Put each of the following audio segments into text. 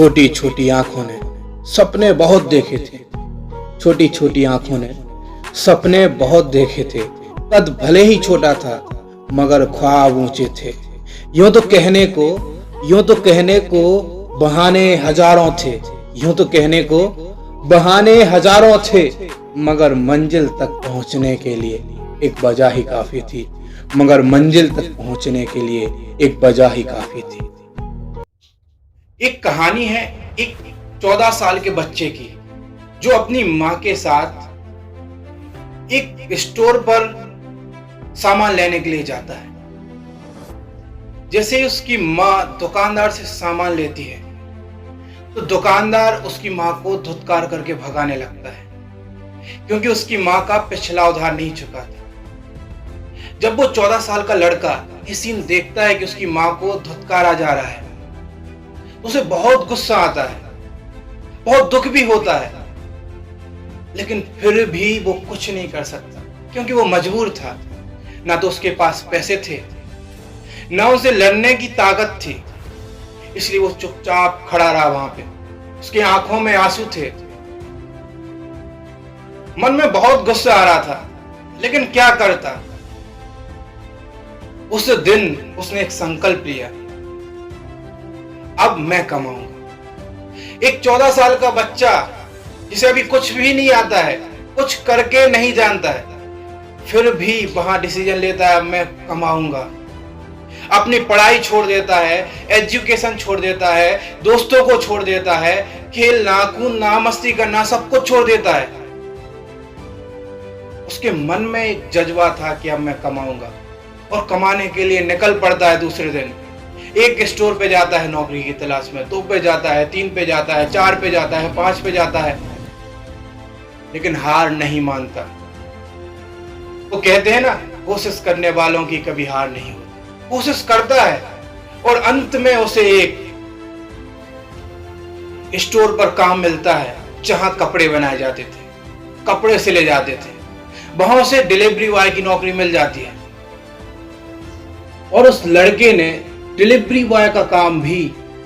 छोटी छोटी आंखों ने सपने बहुत देखे थे। छोटी छोटी आंखों ने सपने बहुत देखे थे। कद भले ही छोटा था मगर ख्वाब ऊंचे थे। यूं तो कहने को बहाने हजारों थे। यूं तो कहने को बहाने हजारों थे मगर मंजिल तक पहुंचने के लिए एक वजह ही काफी थी। मगर मंजिल तक पहुंचने के लिए एक वजह ही काफी थी। एक कहानी है एक 14 साल के बच्चे की जो अपनी माँ के साथ एक स्टोर पर सामान लेने के लिए जाता है। जैसे ही उसकी माँ दुकानदार से सामान लेती है तो दुकानदार उसकी माँ को धुतकार करके भगाने लगता है क्योंकि उसकी माँ का पिछला उधार नहीं चुका था। जब वो 14 साल का लड़का ये सीन देखता है कि उसकी माँ को धुतकारा जा रहा है तो उसे बहुत गुस्सा आता है, बहुत दुख भी होता है, लेकिन फिर भी वो कुछ नहीं कर सकता क्योंकि वो मजबूर था। ना तो उसके पास पैसे थे, ना उसे लड़ने की ताकत थी, इसलिए वो चुपचाप खड़ा रहा वहां पे। उसकी आंखों में आंसू थे, मन में बहुत गुस्सा आ रहा था, लेकिन क्या करता। उस दिन उसने एक संकल्प लिया, अब मैं कमाऊंगा। एक 14 साल का बच्चा जिसे अभी कुछ भी नहीं आता है, कुछ करके नहीं जानता है, फिर भी वहां डिसीजन लेता है अब मैं कमाऊंगा। अपनी पढ़ाई छोड़ देता है, एजुकेशन छोड़ देता है, दोस्तों को छोड़ देता है, खेलना कूदना मस्ती करना सब कुछ छोड़ देता है। उसके मन में एक जज्बा था कि अब मैं कमाऊंगा और कमाने के लिए निकल पड़ता है। दूसरे दिन एक स्टोर पे जाता है नौकरी की तलाश में, 2 पे जाता है, 3 पे जाता है, 4 पे जाता है, 5 पे जाता है, लेकिन हार नहीं मानता। वो कहते हैं ना, कोशिश करने वालों की कभी हार नहीं होती। कोशिश करता है और अंत में उसे एक स्टोर पर काम मिलता है जहां कपड़े बनाए जाते थे, कपड़े सिले जाते थे। वहां से डिलीवरी बॉय की नौकरी मिल जाती है और उस लड़के ने डिलीवरी बॉय का काम भी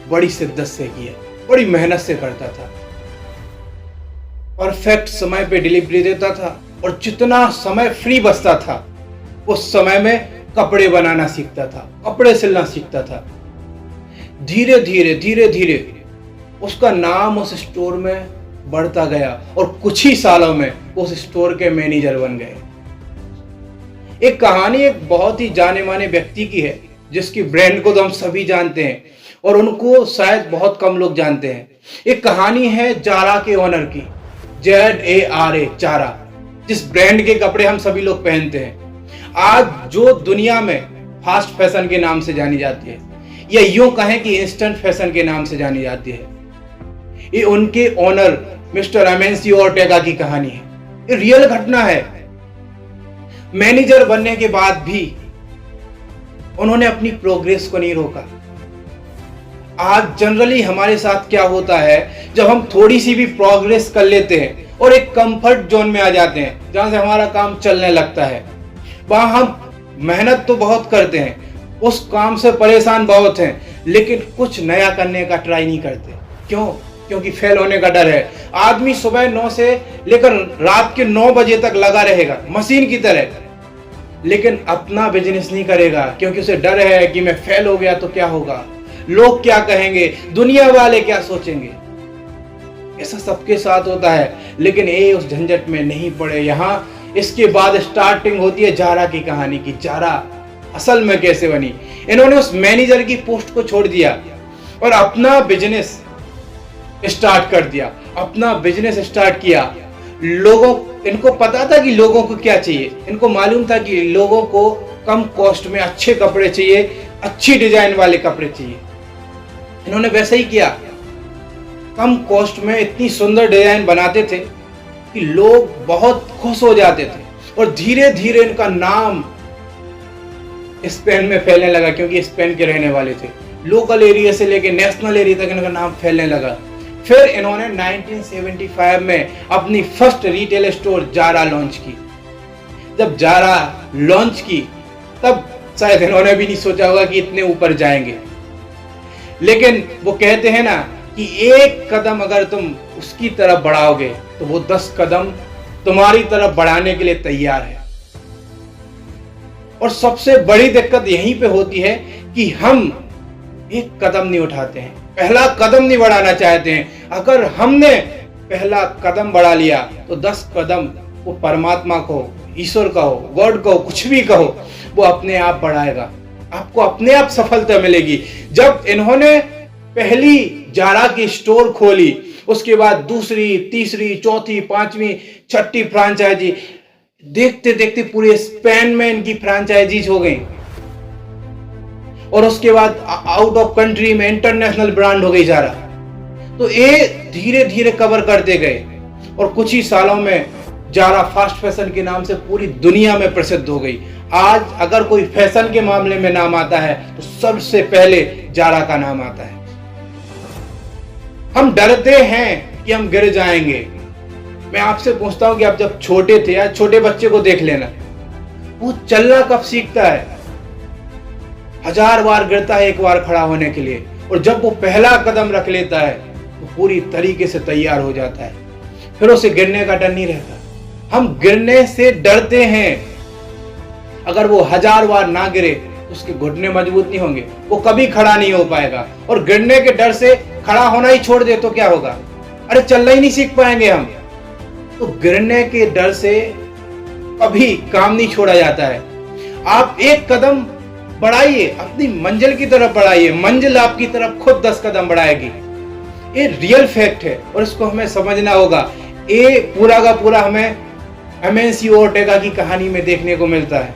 बड़ी शिद्दत से किया, बड़ी मेहनत से करता था। परफेक्ट समय पे डिलीवरी देता था और जितना समय फ्री बचता था उस समय में कपड़े बनाना सीखता था, कपड़े सिलना सीखता था। धीरे धीरे उसका नाम उस स्टोर में बढ़ता गया और कुछ ही सालों में उस स्टोर के मैनेजर बन गए। एक कहानी एक बहुत ही जाने माने व्यक्ति की है जिसकी ब्रांड को तो हम सभी जानते हैं और उनको शायद बहुत कम लोग जानते हैं। एक कहानी है जारा के ओनर की, ZARA, जारा, जिस ब्रांड के कपड़े हम सभी लोग पहनते हैं। आज जो दुनिया में फास्ट फैशन के नाम से जानी जाती है या यूं कहें कि इंस्टेंट फैशन के नाम से जानी जाती है, ये उनके ओनर मिस्टर अमेंसी ऑर्टेगा की कहानी है। ये रियल घटना है। मैनेजर बनने के बाद भी उन्होंने अपनी प्रोग्रेस को नहीं रोका। आज जनरली हमारे साथ क्या होता है, जब हम थोड़ी सी भी प्रोग्रेस कर लेते हैं और एक कंफर्ट जोन में आ जाते हैं जहां से हमारा काम चलने लगता है, वहां हम मेहनत तो बहुत करते हैं, उस काम से परेशान बहुत हैं, लेकिन कुछ नया करने का ट्राई नहीं करते। क्यों? क्योंकि फेल होने का डर है। आदमी सुबह 9 से लेकर रात के 9 बजे तक लगा रहेगा मशीन की तरह, लेकिन अपना बिजनेस नहीं करेगा क्योंकि उसे डर है कि मैं फेल हो गया तो क्या होगा, लोग क्या कहेंगे, दुनिया वाले क्या सोचेंगे। ऐसा सबके साथ होता है, लेकिन ये उस झंझट में नहीं पड़े। यहाँ इसके बाद स्टार्टिंग होती है जारा की कहानी की। जारा असल में कैसे बनी। इन्होंने उस मैनेजर की पोस्ट को छोड़ दिया और अपना बिजनेस स्टार्ट कर दिया, अपना बिजनेस स्टार्ट किया। इनको पता था कि लोगों को क्या चाहिए। इनको मालूम था कि लोगों को कम कॉस्ट में अच्छे कपड़े चाहिए, अच्छी डिजाइन वाले कपड़े चाहिए। इन्होंने वैसे ही किया, कम कॉस्ट में इतनी सुंदर डिजाइन बनाते थे कि लोग बहुत खुश हो जाते थे और धीरे धीरे इनका नाम स्पेन में फैलने लगा क्योंकि स्पेन के रहने वाले थे। लोकल एरिया से लेकर नेशनल एरिया तक इनका नाम फैलने लगा। फिर इन्होंने 1975 में अपनी first retail store Zara launch की। जब जारा लॉन्च की तब शायद इन्होंने भी नहीं सोचा होगा कि इतने ऊपर जाएंगे, लेकिन वो कहते हैं ना कि एक कदम अगर तुम उसकी तरफ बढ़ाओगे तो वो 10 कदम तुम्हारी तरफ बढ़ाने के लिए तैयार है। और सबसे बड़ी दिक्कत यहीं पे होती है कि हम एक कदम नहीं उठाते हैं, पहला कदम नहीं बढ़ाना चाहते हैं। अगर हमने पहला कदम बढ़ा लिया तो 10 कदम वो परमात्मा को, ईश्वर कहो, गॉड कहो, कुछ भी कहो, वो अपने आप बढ़ाएगा। आपको अपने आप सफलता मिलेगी। जब इन्होंने पहली जारा की स्टोर खोली, उसके बाद दूसरी, तीसरी, चौथी, पांचवी, छठी फ्रांचाइजी, देखते देखते पूरे स्पेन में इनकी फ्रांचाइजीज हो गई। और उसके बाद आउट ऑफ कंट्री में इंटरनेशनल ब्रांड हो गई जारा। तो ये धीरे धीरे कवर करते गए और कुछ ही सालों में जारा फास्ट फैशन के नाम से पूरी दुनिया में प्रसिद्ध हो गई। आज अगर कोई फैशन के मामले में नाम आता है तो सबसे पहले जारा का नाम आता है। हम डरते हैं कि हम गिर जाएंगे। मैं आपसे पूछता हूं कि आप जब छोटे थे, या छोटे बच्चे को देख लेना, वो चलना कब सीखता है? 1000 बार गिरता है एक बार खड़ा होने के लिए, और जब वो पहला कदम रख लेता है तो पूरी तरीके से तैयार हो जाता है। फिर उसे गिरने का डर नहीं रहता। हम गिरने से डरते हैं। अगर वो 1000 बार ना गिरे तो उसके घुटने मजबूत नहीं होंगे, वो कभी खड़ा नहीं हो पाएगा। और गिरने के डर से खड़ा होना ही छोड़ दे तो क्या होगा? अरे चलना ही नहीं सीख पाएंगे हम। तो गिरने के डर से कभी काम नहीं छोड़ा जाता है। आप एक कदम बढ़ाइए, अपनी मंजिल की तरफ बढ़ाइए, मंजिल आपकी तरफ खुद 10 कदम बढ़ाएगी। ये रियल फैक्ट है और इसको हमें समझना होगा। ये पूरा का पूरा हमें एमएनसी ओर्टेगा की कहानी में देखने को मिलता है।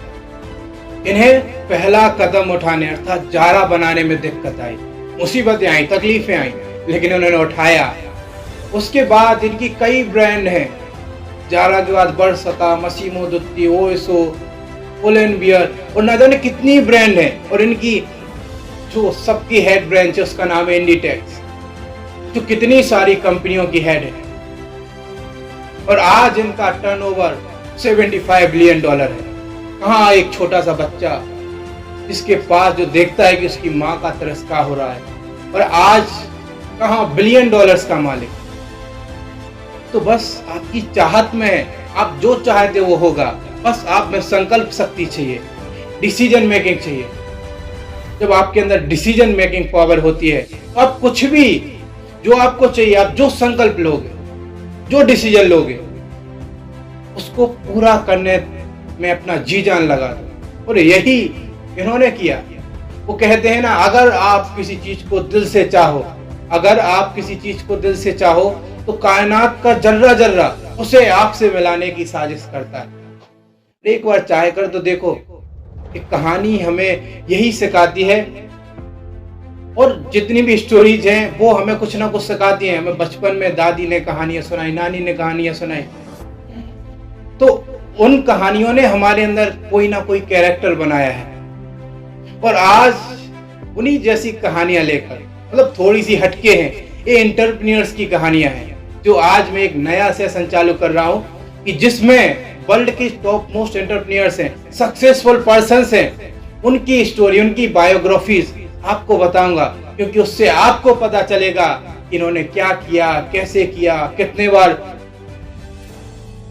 इन्हें पहला कदम उठाने अर्थात जारा बनाने में दिक्कत आई, मुसीबतें आई, तकलीफें आई, लेकिन उन्होंने उठाया। उसके बाद इनकी कई ब्रांड हैं। जारा के बाद बरसता, मसीमो दुत्ती, ओएसओ, पुल&बियर और न जाने कितनी ब्रांड है। और इनकी जो सबकी हेड ब्रांच है उसका नाम है इंडिटेक्स, जो कितनी सारी कंपनियों की हेड है। और आज इनका टर्नओवर $75 बिलियन है। कहाँ एक छोटा सा बच्चा जिसके पास जो देखता है कि उसकी माँ का तिरस्कार हो रहा है, और आज कहाँ $1 बिलियन का मालिक। तो बस आपकी चाहत में है, आप जो चाहते वो होगा। बस आप में संकल्प शक्ति चाहिए, डिसीजन मेकिंग चाहिए। जब आपके अंदर डिसीजन मेकिंग पावर होती है तो आप कुछ भी जो आपको चाहिए, आप जो संकल्प लोगे, जो डिसीजन लोगे, उसको पूरा करने में अपना जी जान लगा दो। और यही इन्होंने किया। वो कहते हैं ना, अगर आप किसी चीज को दिल से चाहो, अगर आप किसी चीज को दिल से चाहो तो कायनात का जर्रा जर्रा उसे आपसे मिलाने की साजिश करता है। एक बार चाह कर तो देखो। एक कहानी हमें यही सिखाती है, और जितनी भी स्टोरीज हैं वो हमें कुछ ना कुछ सिखाती हैं। हमें बचपन में दादी ने कहानियां सुनाई, नानी ने कहानियां सुनाई, तो उन कहानियों ने हमारे अंदर कोई ना कोई कैरेक्टर बनाया है। और आज उन्हीं जैसी कहानियां लेकर, मतलब थोड़ी सी हटके हैं, ये एंटरप्रेन्योर्स की कहानियां हैं, जो आज मैं एक नया सेशन चालू कर रहा हूं कि जिसमें वर्ल्ड के टॉप मोस्ट एंटरप्रेन्योर्स हैं, सक्सेसफुल पर्सन्स हैं, उनकी स्टोरी, उनकी बायोग्राफीज आपको बताऊंगा। क्योंकि उससे आपको पता चलेगा इन्होंने क्या किया, कैसे किया, कितने बार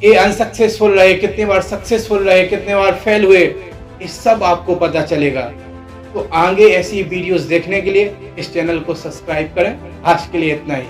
ये अनसक्सेसफुल रहे, कितने बार सक्सेसफुल रहे, कितने बार फेल हुए, ये सब आपको पता चलेगा। तो आगे ऐसी वीडियोस देखने के लिए इस चैनल को सब्सक्राइब करें। आज के लिए इतना ही।